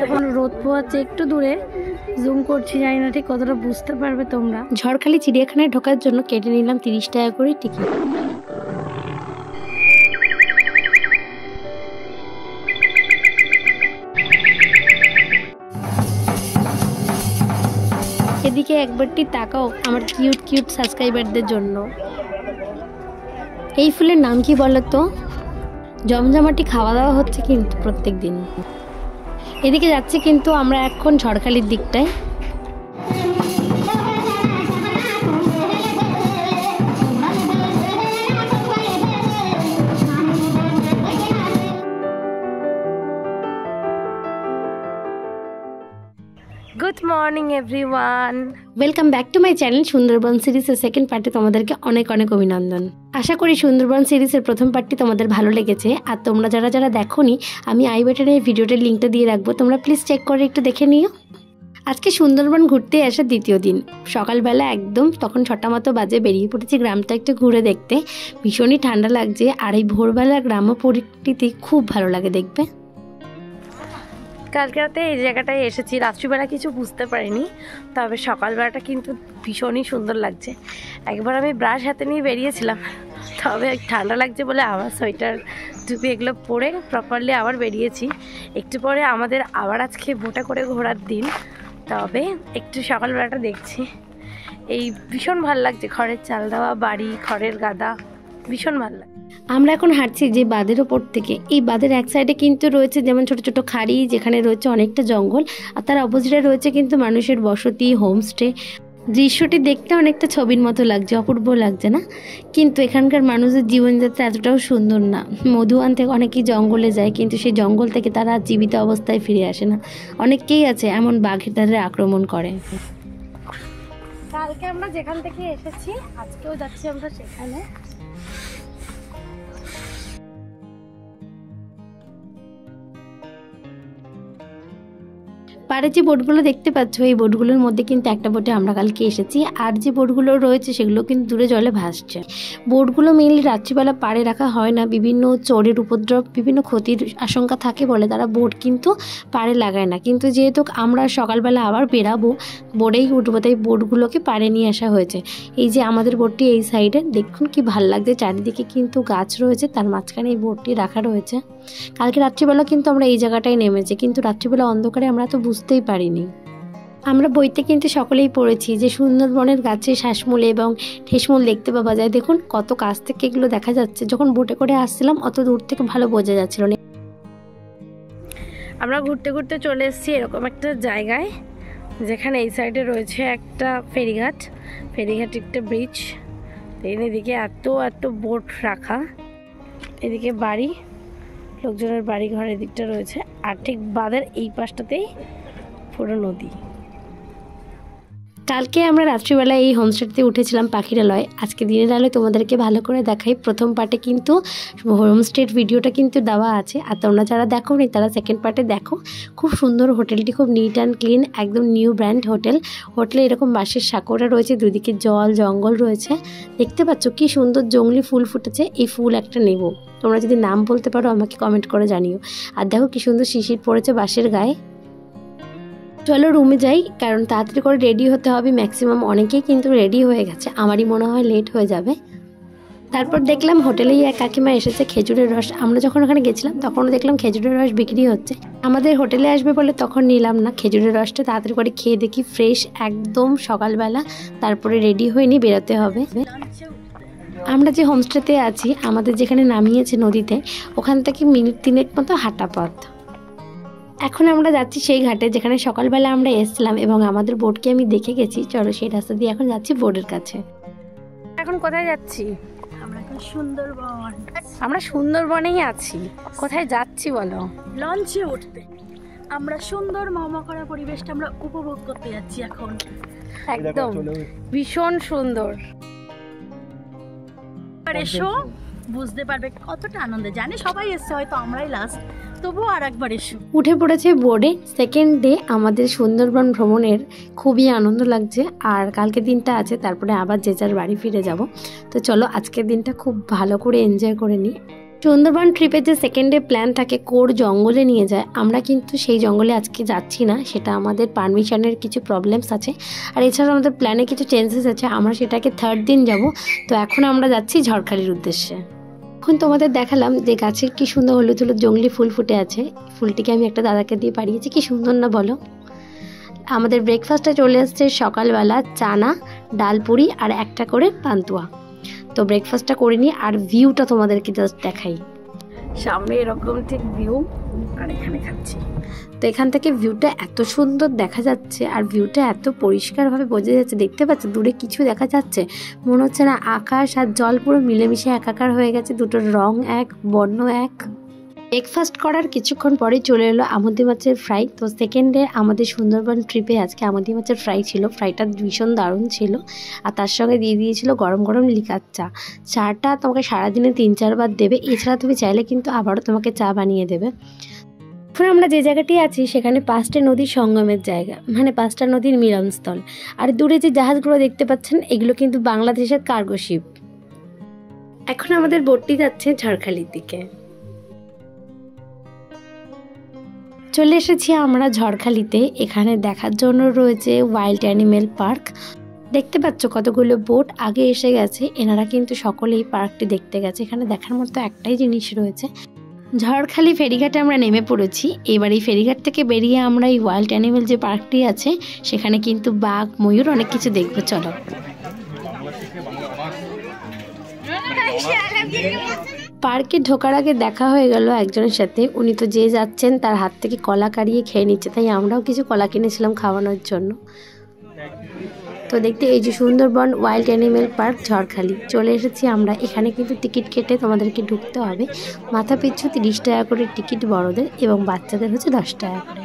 এখন রোদ পোহাচ্ছে একটু দূরে, জুম করছি, জানি না ঠিক কতটা বুঝতে পারবে তোমরা। ঝড়খালি চিড়িয়াখানায় ঢোকার জন্য কেটে নিলাম 30 টাকা করে টিকিট। এদিকে একবারটি তাকাও আমার কিউট কিউট সাবস্ক্রাইবারদের জন্য। এই ফুলের নাম কি বলো তো? জমজমাটি খাওয়া দাওয়া হচ্ছে কিন্তু প্রত্যেক দিন। এদিকে যাচ্ছে কিন্তু আমরা এখন ঝড়খালির দিকটায়। Good morning everyone, welcome back to my channel Sundarban সিরিজের সেকেন্ড পার্টে তোমাদেরকে অনেক অনেক অভিনন্দন। আশা করি সুন্দরবন সিরিজের প্রথম পার্টটি তোমাদের ভালো লেগেছে। আর তোমরা যারা যারা দেখোনি, আমি আই বাটনে এই ভিডিওটার লিঙ্কটা দিয়ে রাখবো, তোমরা প্লিজ চেক করে একটু দেখে নিও। আজকে সুন্দরবন ঘুরতে আসার দ্বিতীয় দিন। সকালবেলা একদম তখন 6টা মতো বাজে বেরিয়ে পড়েছি গ্রামটা একটু ঘুরে দেখতে। ভীষণই ঠান্ডা লাগছে, আর এই ভোরবেলা গ্রাম্য পরিস্থিতি খুব ভালো লাগে দেখবে। কালকে রাতে এই জায়গাটায় এসেছি, রাত্রিবেলা কিছু বুঝতে পারিনি, তবে সকালবেলাটা কিন্তু ভীষণই সুন্দর লাগছে। একবার আমি ব্রাশ হাতে নিয়ে বেরিয়েছিলাম, তবে ঠান্ডা লাগছে বলে আবার সোয়েটার টুপি এগুলো পরে প্রপারলি আবার বেরিয়েছি। একটু পরে আমাদের আবার আজকে বোটে করে ঘোরার দিন, তবে একটু সকালবেলাটা দেখছি। এই ভীষণ ভালো লাগছে, খড়ের চাল দেওয়া বাড়ি, খড়ের গাদা, ভীষণ ভালো লাগে। আমরা এখন হাঁটছি যে বাঁধের ওপর থেকে। এই বাঁধের এক সাইডে কিন্তু রয়েছে যেমন ছোট ছোট খাড়ি, যেখানে রয়েছে অনেকটা জঙ্গল, আর তার অপোজিটে রয়েছে কিন্তু মানুষের বসতি, হোমস্টে। দৃশ্যটি দেখতে অনেকটা ছবির মতো লাগছে, অপূর্ব লাগছে না? কিন্তু এখানকার মানুষের জীবনযাত্রা এতটাও সুন্দর না। মধু আনতে অনেকেই জঙ্গলে যায়, কিন্তু সেই জঙ্গল থেকে তারা জীবিত অবস্থায় ফিরে আসে না। অনেকেই আছে এমন বাঘের তাদের আক্রমণ করে। কালকে আমরা যেখান থেকে এসেছি আজকেও যাচ্ছি আমরা সেখানে। পাড়ে যে বোটগুলো দেখতে পাচ্ছ, এই বোটগুলোর মধ্যে কিন্তু একটা বোটে আমরা কালকে এসেছি, আর যে বোটগুলো রয়েছে সেগুলো কিন্তু দূরে জলে ভাসছে। বোটগুলো মেনলি রাত্রিবেলা পাড়ে রাখা হয় না, বিভিন্ন চোরের উপদ্রব, বিভিন্ন ক্ষতির আশঙ্কা থাকে বলে তারা বোট কিন্তু পাড়ে লাগায় না। কিন্তু যেহেতু আমরা সকালবেলা আবার বেরাবো, বোটেই উঠবো, তাই বোটগুলোকে পাড়ে নিয়ে আসা হয়েছে। এই যে আমাদের বোটটি এই সাইডে দেখুন কি ভাল লাগছে, চারিদিকে কিন্তু গাছ রয়েছে, তার মাঝখানে এই বোটটি রাখা রয়েছে। কালকে রাত্রিবেলা কিন্তু আমরা এই জায়গাটায় নেমেছি, কিন্তু রাত্রিবেলা অন্ধকারে আমরা তো বুঝতেই পারিনি। আমরা বইতে কিন্তু সকলেই পড়েছি যে সুন্দরবনের গাছে শ্বাসমূল এবং ঠেসমূল দেখতে পাওয়া যায়। দেখুন কত কাছ থেকে এগুলো দেখা যাচ্ছে। যখন বোটে করে আসছিলাম অত দূর থেকে ভালো বোঝা যাচ্ছিল না। আমরা ঘুরতে ঘুরতে চলে এসেছি এরকম একটা জায়গায়, যেখানে এই সাইডে রয়েছে একটা ফেরিঘাট, ফেরিঘাট একটা ব্রিজ। এদিকে এত এত বোট রাখা, এদিকে বাড়ি, লোকজনের বাড়ি ঘরের দিকটা রয়েছে, আর ঠিক বাঁধের এই পাশটাতেই পুরো নদী। কালকে আমরা রাত্রিবেলা এই হোমস্টেতে উঠেছিলাম পাখিরালয়। আজকে দিনের আলোয় তোমাদেরকে ভালো করে দেখাই। প্রথম পার্টে কিন্তু হোমস্টের ভিডিওটা কিন্তু দেওয়া আছে, আর তোমরা যারা দেখো নি তারা সেকেন্ড পার্টে দেখো। খুব সুন্দর হোটেলটি, খুব নিট অ্যান্ড ক্লিন, একদম নিউ ব্র্যান্ড হোটেল। হোটেলে এরকম বাঁশের সাঁকোটা রয়েছে, দুদিকে জল জঙ্গল রয়েছে। দেখতে পাচ্ছ কি সুন্দর জংলি ফুল ফুটেছে। এই ফুল একটা নেব, তোমরা যদি নাম বলতে পারো আমাকে কমেন্ট করে জানিও। আর দেখো কি সুন্দর শিশির পড়েছে বাঁশের গায়ে। চলো রুমে যাই, কারণ তাড়াতাড়ি করে রেডি হতে হবে। ম্যাক্সিমাম অনেকেই কিন্তু রেডি হয়ে গেছে, আমারই মনে হয় লেট হয়ে যাবে। তারপর দেখলাম হোটেলেই এক কাকিমা এসেছে খেজুরের রস। আমরা যখন ওখানে গেছিলাম তখনও দেখলাম খেজুরের রস বিক্রি হচ্ছে। আমাদের হোটেলে আসবে বলে তখন নিলাম না খেজুরের রসটা। তাড়াতাড়ি করে খেয়ে দেখি ফ্রেশ একদম সকালবেলা। তারপরে রেডি হয়ে নিয়ে বেরোতে হবে। আমরা যে হোমস্টেতে আছি, আমাদের যেখানে নামিয়েছে নদীতে, ওখান থেকে মিনিট 3 মতো হাঁটা পথ। এখন আমরা যাচ্ছি সেই ঘাটে যেখানে সকালবেলা আমরা এসেছিলাম, এবং আমাদের বোটকে আমি দেখে গেছি। চলো সেই রাস্তা দিয়ে এখন যাচ্ছি বোর্ডের কাছে। এখন কোথায় যাচ্ছি? আমরা এখন সুন্দরবন। আমরা সুন্দরবনেই আছি। কোথায় যাচ্ছি বলো? লঞ্চে উঠতে। আমরা সুন্দর মহমকরা পরিবেশটা আমরা উপভোগ করতে যাচ্ছি এখন। একদম ভীষণ সুন্দর। আর এসো বুঝতে পারবে কতটা আনন্দে। জানি সবাই এসছে, হয়তো আমরাই লাস্ট, তবুও আর একবার এসো। উঠে পড়েছে বোর্ডে। সেকেন্ড ডে আমাদের সুন্দরবন ভ্রমণের খুবই আনন্দ লাগছে। আর কালকে দিনটা আছে, তারপরে আবার যে যার বাড়ি ফিরে যাব। তো চলো আজকের দিনটা খুব ভালো করে এনজয় করে নিই। সুন্দরবন ট্রিপের যে সেকেন্ড ডে প্ল্যান থাকে কোর জঙ্গলে নিয়ে যায়, আমরা কিন্তু সেই জঙ্গলে আজকে যাচ্ছি না। সেটা আমাদের পারমিশনের কিছু প্রবলেমস আছে, আর এছাড়াও আমাদের প্ল্যানে কিছু চেঞ্জেস আছে। আমরা সেটাকে থার্ড দিন যাব। তো এখন আমরা যাচ্ছি ঝড়খালির উদ্দেশ্যে। এখন তোমাদের দেখালাম যে গাছের কি সুন্দর হলুদ হলুদ জঙ্গলি ফুল ফুটে আছে। ফুলটিকে আমি একটা দাদাকে দিয়ে পাঠিয়েছি, কি সুন্দর না বলো। আমাদের ব্রেকফাস্টে চলে আসছে সকালবেলা চানা, ডালপুরি আর একটা করে পান্তুয়া। তো ব্রেকফাস্টটা করে নিই আর ভিউটা তোমাদেরকে জাস্ট দেখাই। সামনে এরকম ঠিক ভিউ, আর এখানে খাচ্ছি। তো এখান থেকে ভিউটা এত সুন্দর দেখা যাচ্ছে, আর ভিউটা এত পরিষ্কারভাবে বোঝা যাচ্ছে। দেখতে পাচ্ছ দূরে কিছু দেখা যাচ্ছে, মনে হচ্ছে না আকাশ আর জল পুরো মিলেমিশে একাকার হয়ে গেছে, দুটোর রং এক, বর্ণ এক। ব্রেকফাস্ট করার কিছুক্ষণ পরেই চলে এলো আমুদি মাছের ফ্রাই। তো সেকেন্ড ডে আমাদের সুন্দরবন ট্রিপে আজকে আমুদি মাছের ফ্রাই ছিল। ফ্রাইটা ভীষণ দারুণ ছিল। আর তার সঙ্গে দিয়ে দিয়েছিল গরম গরম লিকার চা। চাটা তোমাকে সারাদিনে 3-4 বার দেবে। এছাড়া তুমি চাইলে কিন্তু আবারও তোমাকে চা বানিয়ে দেবে। এখন আমরা যে জায়গাটি আছি সেখানে 5টা নদীর সঙ্গমের জায়গা, মানে 5টা নদীর মিলনস্থল। আর দূরে যে জাহাজগুলো দেখতে পাচ্ছেন এগুলো কিন্তু বাংলাদেশের কার্গো শিপ। এখন আমাদের বোটটি যাচ্ছে ঝড়খালির দিকে। চলে এসেছি আমরা ঝড়খালিতে। এখানে দেখার জন্য রয়েছে ওয়াইল্ড অ্যানিমেল পার্ক। দেখতে পাচ্ছ কতগুলো বোট আগে এসে গেছে, এনারা কিন্তু সকলেই পার্কটি দেখতে গেছে। এখানে দেখার মতো একটাই জিনিস রয়েছে। ঝড়খালি ফেরিঘাটে আমরা নেমে পড়েছি। এবার এই ফেরিঘাট থেকে বেরিয়ে আমরা এই ওয়াইল্ড অ্যানিমেল যে পার্কটি আছে সেখানে কিন্তু বাঘ, ময়ূর অনেক কিছু দেখবো। চলো। পার্কে ঢোকার আগে দেখা হয়ে গেল একজনের সাথে। উনি তো যে যাচ্ছেন তার হাত থেকে কলা কাড়িয়ে খেয়ে নিচ্ছে, তাই আমরাও কিছু কলা কিনেছিলাম খাওয়ানোর জন্য। তো দেখতে এই যে Sundarban wild animal park Jharkhali চলে এসেছি আমরা। এখানে কিন্তু টিকিট কেটে তোমাদেরকে ঢুকতে হবে। মাথা পিছু 30 টাকা করে টিকিট বড়দের, এবং বাচ্চাদের হচ্ছে 10 টাকা করে।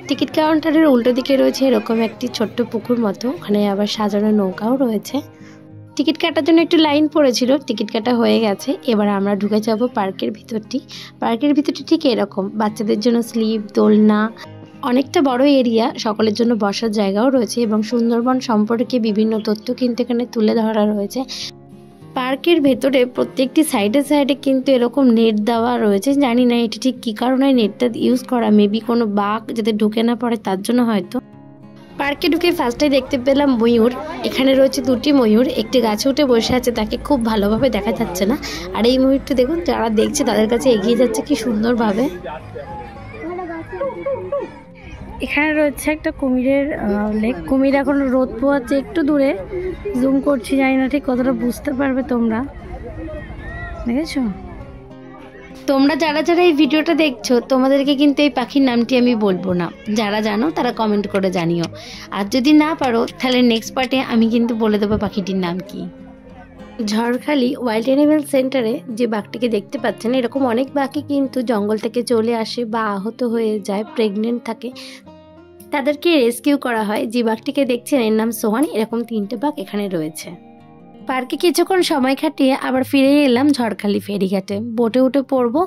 টিকিট কাউন্টারের উল্টো দিকে রয়েছে এরকম একটি ছোট্ট পুকুর মতো, ওখানে আবার সাজানো নৌকাও রয়েছে। টিকিট কাটার জন্য একটু লাইন পড়েছিল, টিকিট কাটা হয়ে গেছে। এবার আমরা ঢুকে যাব পার্কের ভিতরটি। পার্কের ভিতরটি ঠিক এরকম, বাচ্চাদের জন্য স্লিপ, দোলনা, অনেকটা বড় এরিয়া, সকলের জন্য বসার জায়গাও রয়েছে, এবং সুন্দরবন সম্পর্কে বিভিন্ন তথ্য কিন্তু এখানে তুলে ধরা রয়েছে। পার্কের ভেতরে প্রত্যেকটি সাইডে সাইডে কিন্তু এরকম নেট দেওয়া রয়েছে। জানি না এটি ঠিক কী কারণে নেটটা ইউজ করা, মেবি কোনো বাঘ যাতে ঢুকে না পড়ে তার জন্য হয়তো। পার্কে ঢুকে ফার্স্টে দেখতে পেলাম ময়ূর। এখানে রয়েছে 2টি ময়ূর, একটি গাছে উঠে বসে আছে, তাকে খুব ভালোভাবে দেখা যাচ্ছে না। আর এই ময়ূরটা দেখুন, যারা দেখছে তাদের কাছে এগিয়ে যাচ্ছে কি সুন্দরভাবে। এখানে রয়েছে একটা কুমিরের লেক। কুমির এখন রোদ পোহাচ্ছে একটু দূরে, জুম করছি, জানি না ঠিক কতটা বুঝতে পারবে তোমরা, দেখেছো? তোমরা যারা যারা এই ভিডিওটা দেখছো তোমাদেরকে কিন্তু এই পাখির নামটি আমি বলবো না, যারা জানো তারা কমেন্ট করে জানিও। আর যদি না পারো তাহলে নেক্সট পার্টে আমি কিন্তু বলে দেবো পাখিটির নাম কি। ঝড়খালি ওয়াইল্ড অ্যানিমেল সেন্টারে যে বাঘটিকে দেখতে পাচ্ছেন, এরকম অনেক বাঘই কিন্তু জঙ্গল থেকে চলে আসে বা আহত হয়ে যায়, প্রেগনেন্ট থাকে, তাদেরকে রেস্কিউ করা হয়। যে বাঘটিকে দেখছেন এর নাম সোহান। এরকম 3টে বাঘ এখানে রয়েছে। পার্কে কিছুক্ষণ সময় কাটিয়ে আবার ফিরে এলাম ঝড়খালি ফেরিঘাটে। বোটে উঠে পড়বো।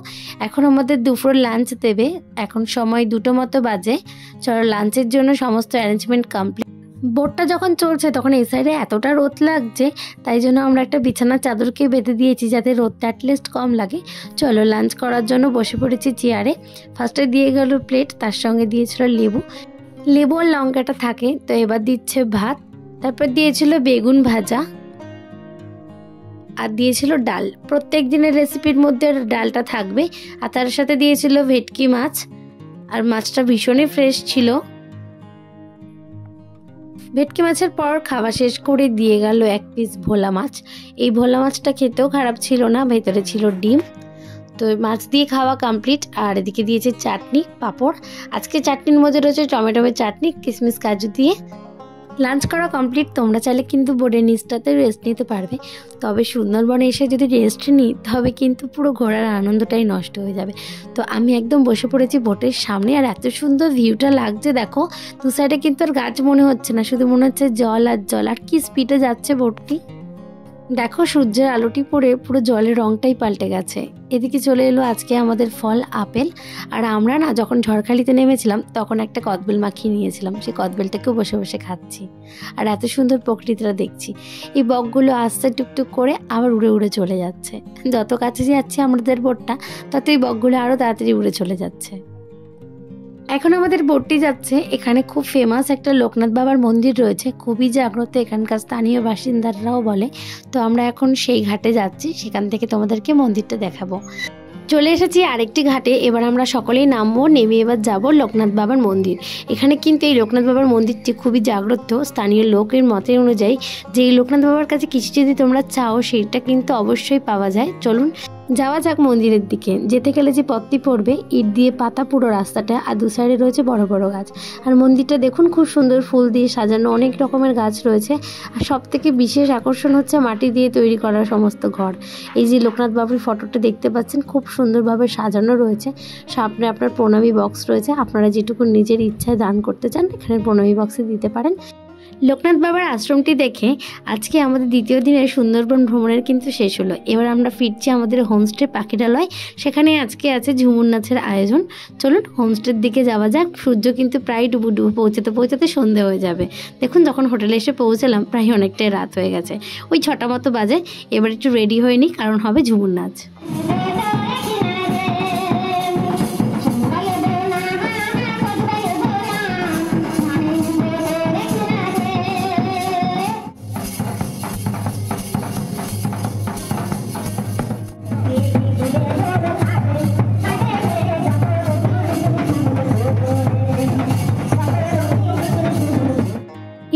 এখন আমাদের দুপুর লাঞ্চ দেবে, এখন সময় 2টো মতো বাজে। চলো লাঞ্চের জন্য সমস্ত অ্যারেঞ্জমেন্ট কমপ্লিট। বোটটা যখন চলছে তখন এই সাইডে এতটা রোদ লাগছে, তাই জন্য আমরা একটা বিছানার চাদরকে বেঁধে দিয়েছি যাতে রোদটা অ্যাটলিস্ট কম লাগে। চলো লাঞ্চ করার জন্য বসে পড়েছি চেয়ারে। ফার্স্টে দিয়ে গেল প্লেট, তার সঙ্গে দিয়েছিল লেবু আর লঙ্কাটা থাকে। তো এবার দিচ্ছে ভাত, তারপর দিয়েছিল বেগুন ভাজা, আর দিয়েছিল ডাল। প্রত্যেক দিনের রেসিপির মধ্যে ডালটা থাকবে। আর তার সাথে দিয়েছিল ভেটকি মাছ, আর মাছটা ভীষণই ফ্রেশ ছিল। ভেটকি মাছের পর খাওয়া শেষ করে দিয়ে গেল 1 পিস ভোলা মাছ। এই ভোলা মাছটা খেতেও খারাপ ছিল না, ভেতরে ছিল ডিম। তো মাছ দিয়ে খাওয়া কমপ্লিট। আর এদিকে দিয়েছে চাটনি, পাঁপড়। আজকে চাটনির মধ্যে রয়েছে টমেটোর চাটনি, কিশমিশ কাজু দিয়ে। লাঞ্চ করা কমপ্লিট। তোমরা চাইলে কিন্তু বোর্ডের নিচটাতে রেস্ট নিতে পারবে, তবে সুন্দরবনে এসে যদি রেস্ট নিই তবে কিন্তু পুরো ঘোরার আনন্দটাই নষ্ট হয়ে যাবে। তো আমি একদম বসে পড়েছি বোটের সামনে, আর এত সুন্দর ভিউটা লাগছে দেখো। 2 সাইডে কিন্তু আর গাছ মনে হচ্ছে না, শুধু মনে হচ্ছে জল আর জল। আর কি স্পিডে যাচ্ছে বোটটি। দেখো সূর্যের আলোটি পড়ে পুরো জলের রংটাই পাল্টে গেছে। এদিকে চলে এলো আজকে আমাদের ফল আপেল। আর আমরা না যখন ঝড়খালিতে নেমেছিলাম তখন একটা কদবেল মাখিয়ে নিয়েছিলাম, সেই কদবেলটাকেও বসে বসে খাচ্ছি। আর এত সুন্দর প্রকৃতিটা দেখছি। এই বকগুলো আস্তে টুকটুক করে আবার উড়ে উড়ে চলে যাচ্ছে। যত কাছে যাচ্ছে আমাদের বোটটা তত এই বকগুলো আরও তাড়াতাড়ি উড়ে চলে যাচ্ছে। এখন আমাদের বোটটি যাচ্ছে, এখানে খুব ফেমাস একটা লোকনাথ বাবার মন্দির রয়েছে, খুবই জাগ্রত এখানকার স্থানীয় বাসিন্দারাও বলে। তো আমরা এখন সেই ঘাটে যাচ্ছি, সেখান থেকে তোমাদেরকে মন্দিরটা দেখাবো। চলে এসেছি আরেকটি ঘাটে, এবার আমরা সকলেই নামবো, নেমে এবার যাব লোকনাথ বাবার মন্দির। এখানে কিন্তু এই লোকনাথ বাবার মন্দিরটি খুবই জাগ্রত। স্থানীয় লোকের মতের অনুযায়ী যে এই লোকনাথ বাবার কাছে কিছু যদি তোমরা চাও সেইটা কিন্তু অবশ্যই পাওয়া যায়। চলুন যাওয়া যাক মন্দিরের দিকে। যেতে গেলে যে পথটি পড়বে ইট দিয়ে পাতা পুরো রাস্তাটা, আর দু সাইডে রয়েছে বড় বড় গাছ। আর মন্দিরটা দেখুন খুব সুন্দর ফুল দিয়ে সাজানো, অনেক রকমের গাছ রয়েছে। আর সব থেকে বিশেষ আকর্ষণ হচ্ছে মাটি দিয়ে তৈরি করা সমস্ত ঘর। এই যে লোকনাথ বাবুর ফটোটা দেখতে পাচ্ছেন খুব সুন্দরভাবে সাজানো রয়েছে। সামনে আপনার প্রণামী বক্স রয়েছে, আপনারা যেটুকু নিজের ইচ্ছায় দান করতে চান এখানে প্রণামী বক্সে দিতে পারেন। লোকনাথ বাবার আশ্রমটি দেখে আজকে আমাদের দ্বিতীয় দিনের সুন্দরবন ভ্রমণের কিন্তু শেষ হলো। এবার আমরা ফিরছি আমাদের হোমস্টে পাখিরালয়। সেখানে আজকে আছে ঝুমুর নাচের আয়োজন। চলুন হোমস্টের দিকে যাওয়া যাক। সূর্য কিন্তু প্রায় ডুবু ডুবু পৌঁছাতে পৌঁছাতে সন্ধে হয়ে যাবে। দেখুন যখন হোটেলে এসে পৌঁছালাম প্রায় অনেকটাই রাত হয়ে গেছে, ওই 6টা মতো বাজে। এবার একটু রেডি হয়ে নিই, কারণ হবে ঝুমুর নাচ।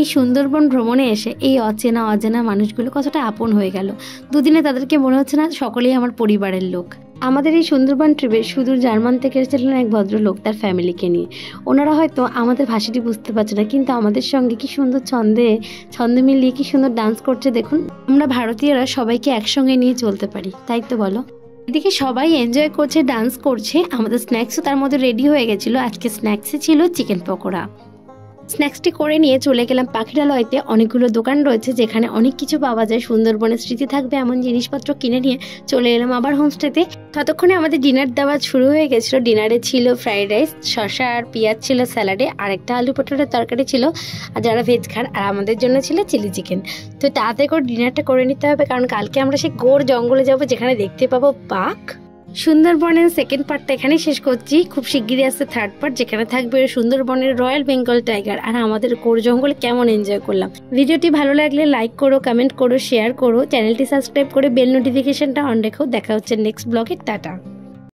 এই সুন্দরবন ভ্রমণে এসে এই অচেনা মানুষগুলো কতটা আপন হয়ে গেল। দুদিনে তাদেরকে মনে হচ্ছে না সকলেই আমার পরিবারের লোক। আমাদের এই সুন্দরবন ট্রিপে সুদূর জার্মান থেকে এসেছিলেন এক ভদ্রলোক তার ফ্যামিলিকে নিয়ে। ওনারা হয়তো আমাদের ভাষাটি বুঝতে পারছে না, কিন্তু আমাদের সঙ্গে কি সুন্দর ছন্দে মিলিয়ে কি সুন্দর ডান্স করছে দেখুন। আমরা ভারতীয়রা সবাইকে একসঙ্গে নিয়ে চলতে পারি, তাই তো বলো। এদিকে সবাই এনজয় করছে, ডান্স করছে। আমাদের স্ন্যাক্সও তার মধ্যে রেডি হয়ে গেছিলো। আজকে স্ন্যাক্সে ছিল চিকেন পকোড়া। স্ন্যাক্সটি করে নিয়ে চলে গেলাম পাখিরালয়তে। অনেকগুলো দোকান রয়েছে যেখানে অনেক কিছু পাওয়া যায়, সুন্দরবনের স্মৃতি থাকবে এমন জিনিসপত্র কিনে নিয়ে চলে এলাম আবার হোমস্টেতে। ততক্ষণে আমাদের ডিনার দেওয়া শুরু হয়ে গেছিলো। ডিনারে ছিল ফ্রাইড রাইস, শসা আর পেঁয়াজ ছিল স্যালাডে, আর একটা আলু পটলের তরকারি ছিল আর যারা ভেজ খান, আর আমাদের জন্য ছিল চিলি চিকেন। তো তাড়াতাড়ি করে ডিনারটা করে নিতে হবে, কারণ কালকে আমরা সেই গোর জঙ্গলে যাব যেখানে দেখতে পাবো বাঘ। সুন্দরবনের সেকেন্ড পার্টটা এখানেই শেষ করছি। খুব শিগগিরই আসছে থার্ড পার্ট, যেখানে থাকবে সুন্দরবনের রয়্যাল বেঙ্গল টাইগার আর আমাদের গোর জঙ্গলে কেমন এনজয় করলাম। ভিডিওটি ভালো লাগলে লাইক করো, কমেন্ট করো, শেয়ার করো, চ্যানেলটি সাবস্ক্রাইব করে বেল নোটিফিকেশনটা অন রেখো। দেখা হচ্ছে নেক্সট ব্লগে। টাটা।